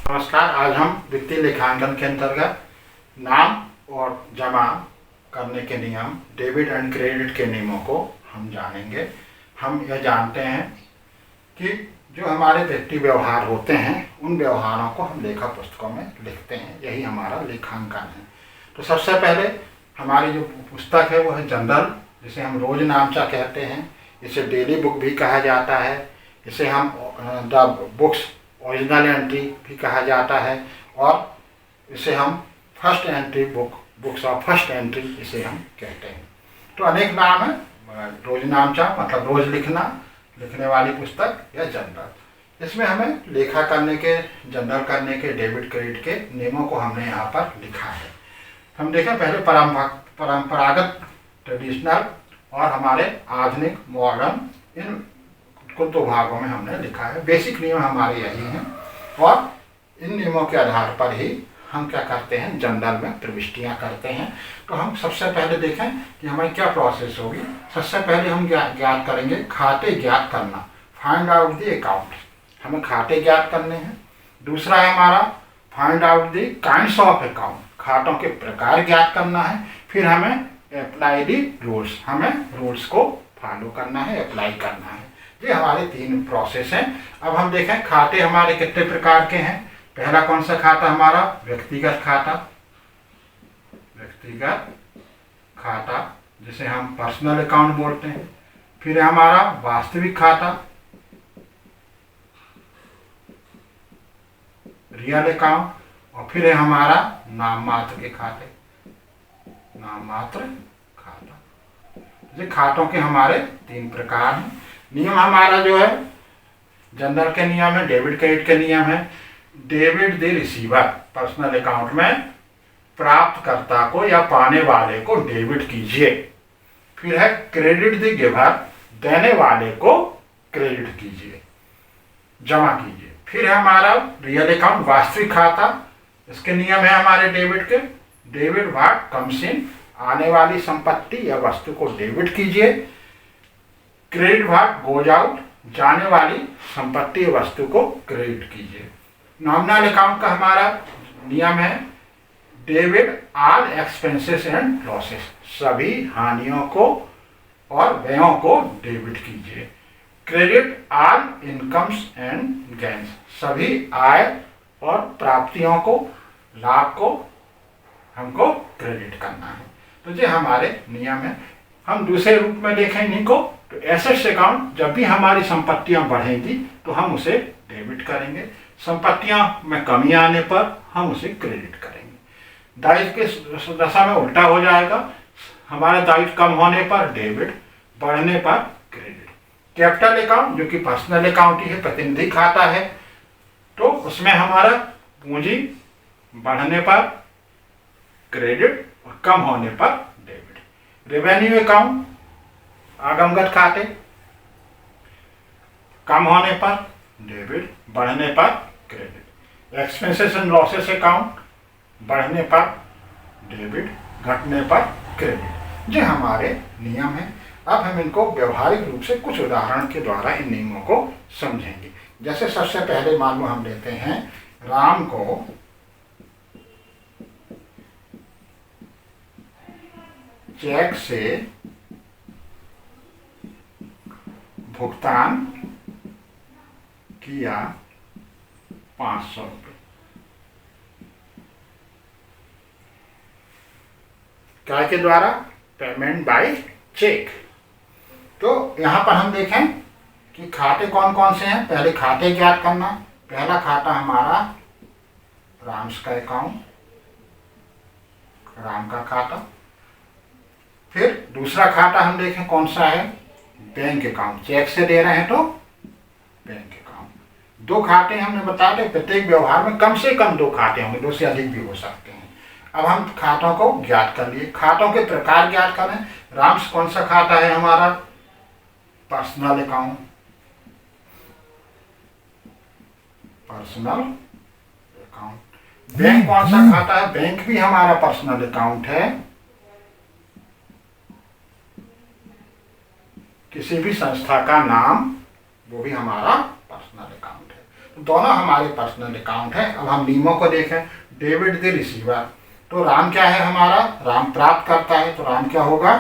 नमस्कार। आज हम वित्तीय लेखांकन के अंतर्गत नाम और जमा करने के नियम, डेबिट एंड क्रेडिट के नियमों को हम जानेंगे। हम यह जानते हैं कि जो हमारे व्यक्ति व्यवहार होते हैं उन व्यवहारों को हम लेखा पुस्तकों में लिखते हैं, यही हमारा लेखांकन है। तो सबसे पहले हमारी जो पुस्तक है वो है जनरल, जिसे हम रोज नामचा कहते हैं। इसे डेली बुक भी कहा जाता है। इसे हम द बुक्स ओरिजिनल एंट्री भी कहा जाता है और इसे हम first entry books of first entry इसे हम कहते हैं। तो अनेक नाम है। रोज नामचा मतलब रोज लिखने वाली पुस्तक या जनरल। इसमें हमें लेखा करने के, जनरल करने के, डेबिट क्रेडिट के नियमों को हमने यहाँ पर लिखा है। हम देखें पहले परंपरागत ट्रेडिशनल और हमारे आधुनिक मॉडर्न, इन को दो भागों में हमने लिखा है। बेसिक नियम हमारे यही हैं और इन नियमों के आधार पर ही हम क्या करते हैं, जनरल में प्रविष्टियां करते हैं। तो हम सबसे पहले देखें कि हमारी क्या प्रोसेस होगी। सबसे पहले हम ज्ञात करेंगे खाते ज्ञात करना, फाइंड आउट द अकाउंट। हमें खाते ज्ञात करने हैं। दूसरा है हमारा find out the kinds of account, खातों के प्रकार ज्ञात करना है। फिर हमें अप्लाई द रूल्स, हमें रूल्स को फॉलो करना है, अप्लाई करना है। ये हमारे तीन प्रोसेस हैं। अब हम देखें खाते हमारे कितने प्रकार के हैं। पहला कौन सा खाता हमारा, व्यक्तिगत खाता। व्यक्तिगत खाता जिसे हम पर्सनल अकाउंट बोलते हैं। फिर है हमारा वास्तविक खाता, रियल अकाउंट। और फिर है हमारा नाम मात्र के खाते, नाम मात्र खाता। ये खातों के हमारे तीन प्रकार हैं। नियम हमारा जो है जनरल के नियम है, डेबिट क्रेडिट के नियम है। Debit the receiver, personal account में प्राप्तकर्ता को या पाने वाले को डेबिट कीजिए। फिर है क्रेडिट द गिवर, देने वाले को क्रेडिट कीजिए, जमा कीजिए। फिर है हमारा रियल अकाउंट, वास्तविक खाता। इसके नियम है हमारे डेबिट के। डेबिट व्हाट कम्स इन, आने वाली संपत्ति या वस्तु को डेबिट कीजिए। क्रेडिट व्हाट गोज आउट, जाने वाली संपत्ति या वस्तु को क्रेडिट कीजिए। नॉमिनल अकाउंट का हमारा नियम है debit all expenses and losses, सभी हानियों को और व्ययों को डेबिट कीजिए। Credit all incomes and gains, सभी आय और प्राप्तियों को, लाभ को हमको क्रेडिट करना है। तो ये हमारे नियम है। हम दूसरे रूप में देखें इन्हीं को, तो एसेट्स अकाउंट, जब भी हमारी संपत्तियां बढ़ेंगी तो हम उसे डेबिट करेंगे। संपत्तियां में कमी आने पर हम उसे क्रेडिट करेंगे। दायित्व के दशा में उल्टा हो जाएगा, हमारा दायित्व कम होने पर डेबिट, बढ़ने पर क्रेडिट। कैपिटल अकाउंट जो कि पर्सनल अकाउंट ही है, प्रतिनिधि खाता है, तो उसमें हमारा पूंजी बढ़ने पर क्रेडिट और कम होने पर डेबिट। रेवेन्यू अकाउंट, आगमगत खाते, कम होने पर डेबिट, बढ़ने पर credit. Expenses and losses account, बढ़ने पर डेबिट, घटने पर क्रेडिट। ये हमारे नियम हैं। अब हम इनको व्यवहारिक रूप से कुछ उदाहरण के द्वारा इन नियमों को समझेंगे। जैसे सबसे पहले मान लो हम लेते हैं राम को चेक से भुगतान किया 500 रुपये। क्या के द्वारा, पेमेंट बाय चेक। तो यहां पर हम देखें कि खाते कौन कौन से हैं। पहले खाते ज्ञात करना। पहला खाता हमारा राम्स का अकाउंट, राम का खाता। फिर दूसरा खाता हम देखें कौन सा है, बैंक अकाउंट, चेक से दे रहे हैं तो बैंक अकाउंट। दो खाते हमने बता दें, प्रत्येक व्यवहार में कम से कम दो खाते होंगे, दो से अधिक भी हो सकते हैं। अब हम खातों को ज्ञात कर लिए। खातों के प्रकार ज्ञात करें। राम्स कौन सा खाता है हमारा, personal account, personal account. Bank कौन सा खाता है, बैंक भी हमारा पर्सनल अकाउंट है। किसी भी संस्था का नाम, वो भी हमारा पर्सनल अकाउंट है। दोनों हमारे पर्सनल अकाउंट है। अब हम नियमों को देखें। डेबिट द रिसीवर, तो राम क्या है हमारा, राम प्राप्त करता है, तो राम क्या होगा,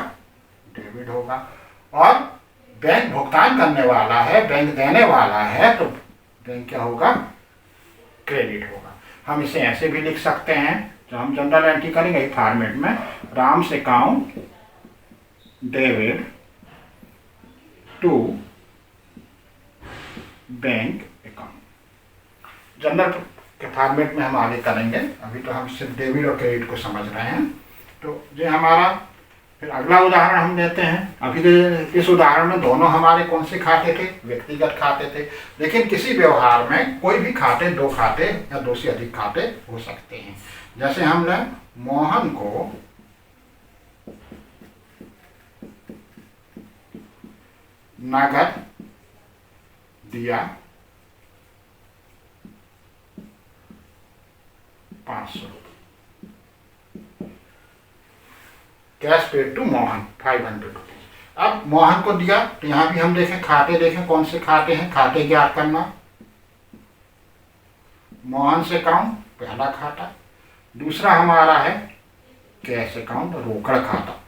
डेबिट होगा। और बैंक भुगतान करने वाला है, बैंक देने वाला है, तो बैंक क्या होगा, क्रेडिट होगा। हम इसे ऐसे भी लिख सकते हैं, जो हम जनरल एंट्री करेंगे फॉर्मेट में, Ram's account debit to bank account. Journal के फॉर्मेट में हम आगे करेंगे, अभी तो हम सिर्फ डेबिट और क्रेडिट को समझ रहे हैं। तो ये हमारा, फिर अगला उदाहरण हम लेते हैं। अभी इस उदाहरण में दोनों हमारे कौन से खाते थे, व्यक्तिगत खाते थे। लेकिन किसी व्यवहार में कोई भी खाते, दो खाते या दो से अधिक खाते हो सकते हैं। जैसे हमने मोहन को नगद दिया 500 रुपये, cash paid to Mohan 500 rupees. अब मोहन को दिया, तो यहाँ भी हम देखें खाते, देखें कौन से खाते हैं, खाते ज्ञात करना। मोहन से अकाउंट पहला खाता, दूसरा हमारा है कैश अकाउंट, रोकड़ खाता।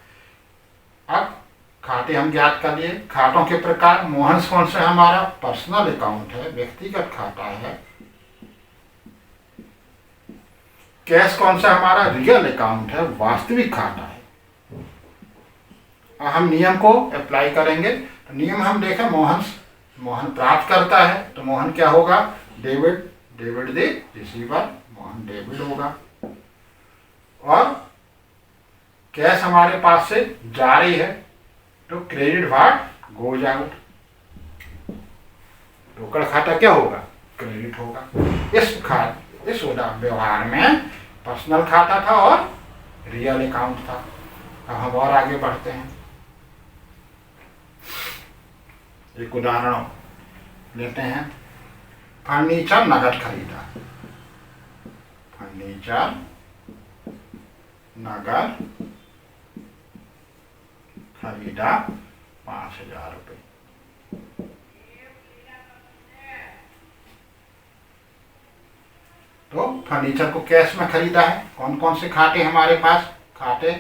अब खाते हम ज्ञात कर लिए। खातों के प्रकार, मोहन कौन सा हमारा पर्सनल अकाउंट है, व्यक्तिगत खाता है। कैश कौन सा हमारा रियल अकाउंट है, वास्तविक खाता है। हम नियम को अप्लाई करेंगे। तो नियम हम देखें, मोहन प्राप्त करता है, तो मोहन क्या होगा, डेबिट दे रिसीवर, मोहन डेबिट होगा। और कैश हमारे पास से जा रही है, तो क्रेडिट व्हाट गोज आउट, रोकड़ खाता क्या होगा, क्रेडिट होगा। इस व्यवहार में पर्सनल खाता था और रियल अकाउंट था। अब हम और आगे बढ़ते हैं। एक उदाहरण लेते हैं। फर्नीचर नगद खरीदा, फर्नीचर नगद खरीदा 5000 रुपये। तो फर्नीचर को कैश में खरीदा है। कौन कौन से खाते हमारे पास, खाते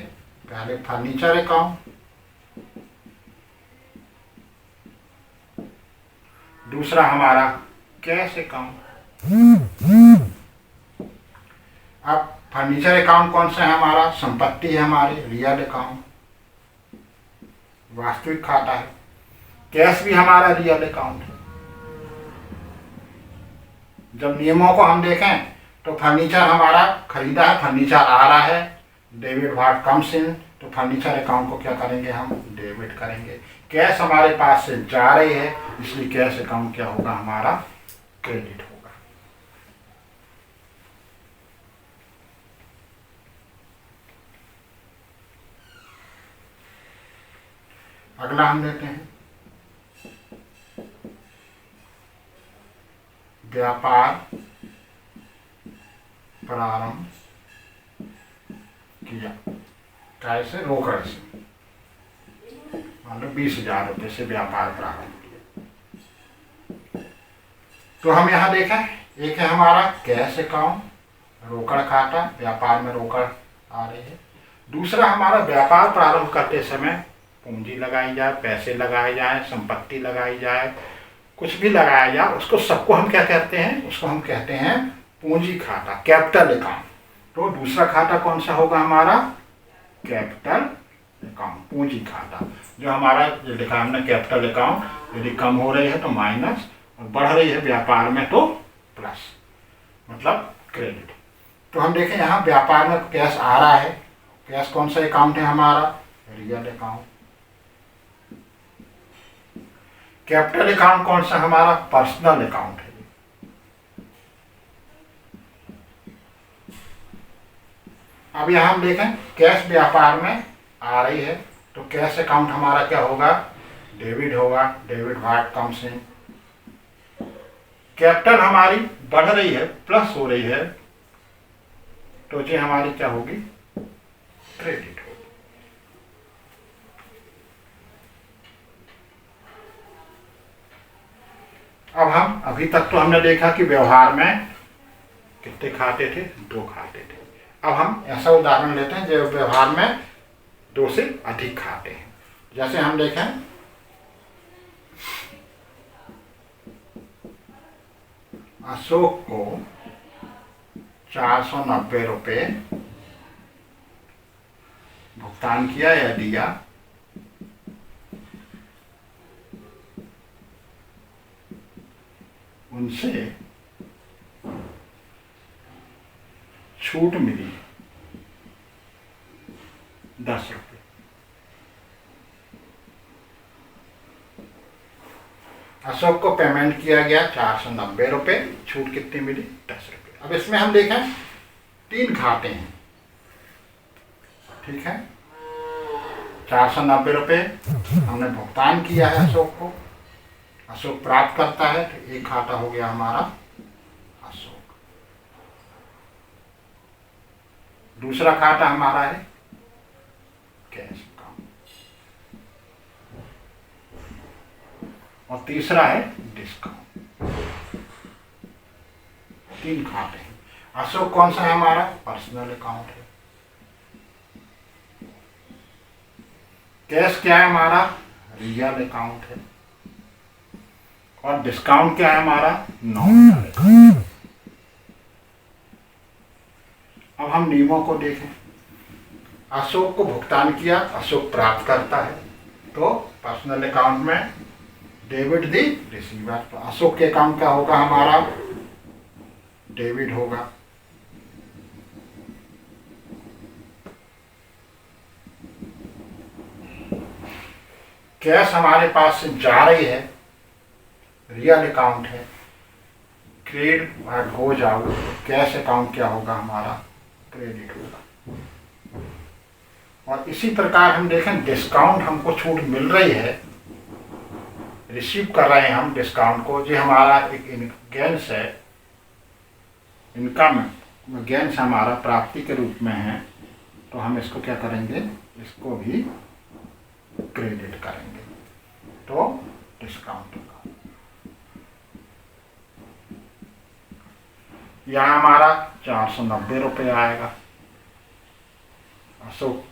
पहले फर्नीचर अकाउंट, दूसरा हमारा कैश अकाउंट। अब फर्नीचर अकाउंट कौन सा है हमारा, संपत्ति है हमारी, रियल अकाउंट, वास्तविक खाता है। कैश भी हमारा रियल अकाउंट है। जब नियमों को हम देखें, तो फर्नीचर हमारा खरीदा है, फर्नीचर आ रहा है, डेबिट व्हाट कम्स इन, तो फर्नीचर अकाउंट को क्या करेंगे, हम डेबिट करेंगे। कैश हमारे पास से जा रही है, इसलिए कैश अकाउंट क्या होगा हमारा, क्रेडिट होगा। अगला हम लेते हैं, व्यापार प्रारंभ किया, कैसे, रोकड़ से, मान लो 20,000 रुपये से व्यापार प्रारंभ किया। तो हम यहाँ देखें, एक है हमारा कैश अकाउंट, रोकड़ खाता, व्यापार में रोकड़ आ रही है। दूसरा हमारा व्यापार प्रारंभ करते समय पूंजी लगाई जाए, पैसे लगाए जाए, संपत्ति लगाई जाए, कुछ भी लगाया जाए, उसको सबको हम क्या कहते हैं, उसको हम कहते हैं पूंजी खाता, कैपिटल अकाउंट। तो दूसरा खाता कौन सा होगा हमारा, कैपिटल अकाउंट, पूंजी खाता। जो हमारा जो लिखा हमने कैपिटल अकाउंट, यदि कम हो रही है तो माइनस, और बढ़ रही है व्यापार में तो प्लस, मतलब क्रेडिट। तो हम देखें यहाँ व्यापार में कैश आ रहा है, कैश कौन सा अकाउंट है हमारा, रियल अकाउंट। कैपिटल अकाउंट कौन सा हमारा, पर्सनल अकाउंट है। अब यहां हम देखें, कैश व्यापार में आ रही है, तो कैश अकाउंट हमारा क्या होगा, डेबिट होगा, debit what comes in. Capital हमारी बढ़ रही है, प्लस हो रही है, तो ये हमारी क्या होगी, क्रेडिट होगी। अब अब हम अभी तक तो हमने देखा कि व्यवहार में कितने खाते थे, 2 खाते थे। अब हम ऐसा उदाहरण लेते हैं जो व्यवहार में 2 से अधिक खाते हैं। जैसे हम देखें, अशोक को 490 रुपये भुगतान किया या दिया, उनसे छूट मिली 10 रुपये। अशोक को पेमेंट किया गया 490 रुपये, छूट कितनी मिली, 10 रुपये। अब इसमें हम देखें 3 खाते हैं, ठीक है। 490 रुपये हमने भुगतान किया है अशोक को, अशोक प्राप्त करता है, तो एक खाता हो गया हमारा अशोक। दूसरा खाता हमारा है कैश अकाउंट, और तीसरा है डिस्काउंट। 3 खाते हैं। अशोक कौन सा है हमारा, पर्सनल अकाउंट है। कैश क्या है हमारा, रियल अकाउंट है। और डिस्काउंट क्या है हमारा, नॉमिनल अकाउंट। अब हम नियमों को देखें। अशोक को भुगतान किया, अशोक प्राप्त करता है, तो पर्सनल अकाउंट में डेबिट दी रिसीवर, तो अशोक के अकाउंट क्या होगा हमारा, डेबिट होगा। कैश हमारे पास से जा रही है, रियल अकाउंट है, क्रेडिट हो जाओ, कैश अकाउंट क्या होगा हमारा, क्रेडिट होगा। और इसी प्रकार हम देखें, डिस्काउंट हमको छूट मिल रही है, रिसीव कर रहे हैं हम डिस्काउंट को, जो हमारा एक गेंस है, इनकम गेंस हमारा प्राप्ति के रूप में है, तो हम इसको क्या करेंगे, इसको भी क्रेडिट करेंगे, तो डिस्काउंट होगा। यहाँ हमारा 490 रुपये आएगा, अशोक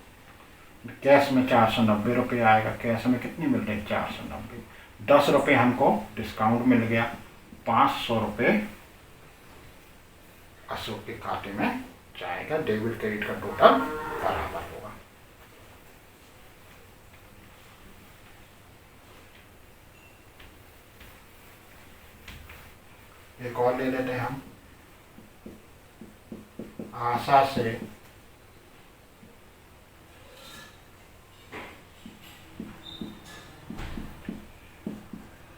कैश में 490 रुपये आएगा, कैश में कितनी मिल रही है, 490। 10 रुपये हमको डिस्काउंट मिल गया, 500 रुपये अशोक के खाते में जाएगा। डेबिट क्रेडिट का टोटल बराबर होगा। एक और ले लेते हैं हम। आशा से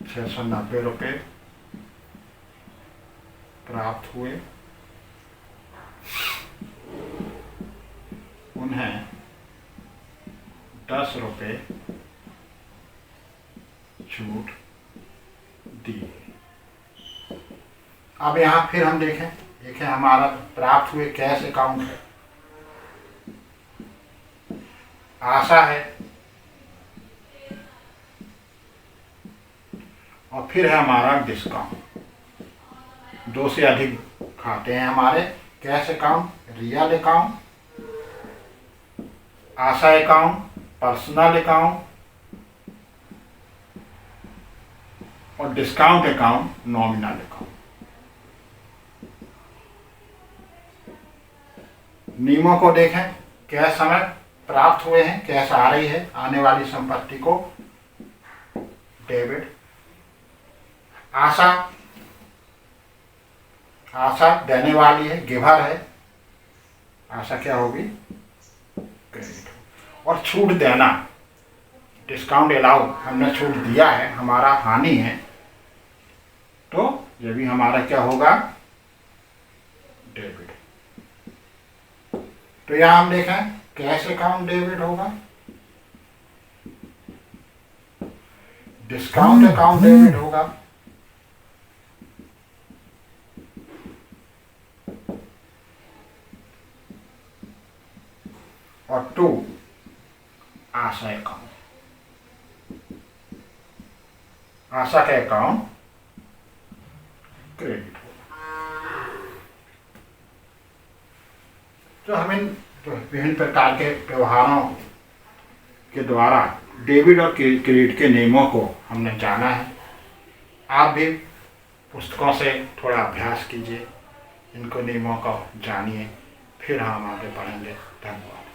690 रुपये प्राप्त हुए, उन्हें 10 रुपये छूट दी। अब यहाँ फिर हम देखें हमारा प्राप्त हुए कैश अकाउंट है, आशा है, और फिर है हमारा डिस्काउंट। 2 से अधिक खाते हैं हमारे, कैश अकाउंट, रियल अकाउंट, आशा अकाउंट, पर्सनल अकाउंट और डिस्काउंट अकाउंट, नॉमिनल अकाउंट। नियमों को देखें, कैश हमें प्राप्त हुए हैं, कैश आ रही है, आने वाली संपत्ति को डेबिट। आशा देने वाली है, गिवर है, आशा क्या होगी, क्रेडिट। और छूट देना, डिस्काउंट अलाउ, हमने छूट दिया है, हमारा हानि है, तो ये भी हमारा क्या होगा, डेबिट। तो यहाँ हम देखें कैश अकाउंट डेबिट होगा, डिस्काउंट अकाउंट डेबिट होगा, और 2 आशा अकाउंट। आशा का अकाउंट क्रेडिट होगा। तो हम इन विभिन्न प्रकार के व्यवहारों के द्वारा डेबिट और क्रेडिट के नियमों को हमने जाना है। आप भी पुस्तकों से थोड़ा अभ्यास कीजिए, इनको नियमों को जानिए, फिर हम आगे बढ़ेंगे। धन्यवाद।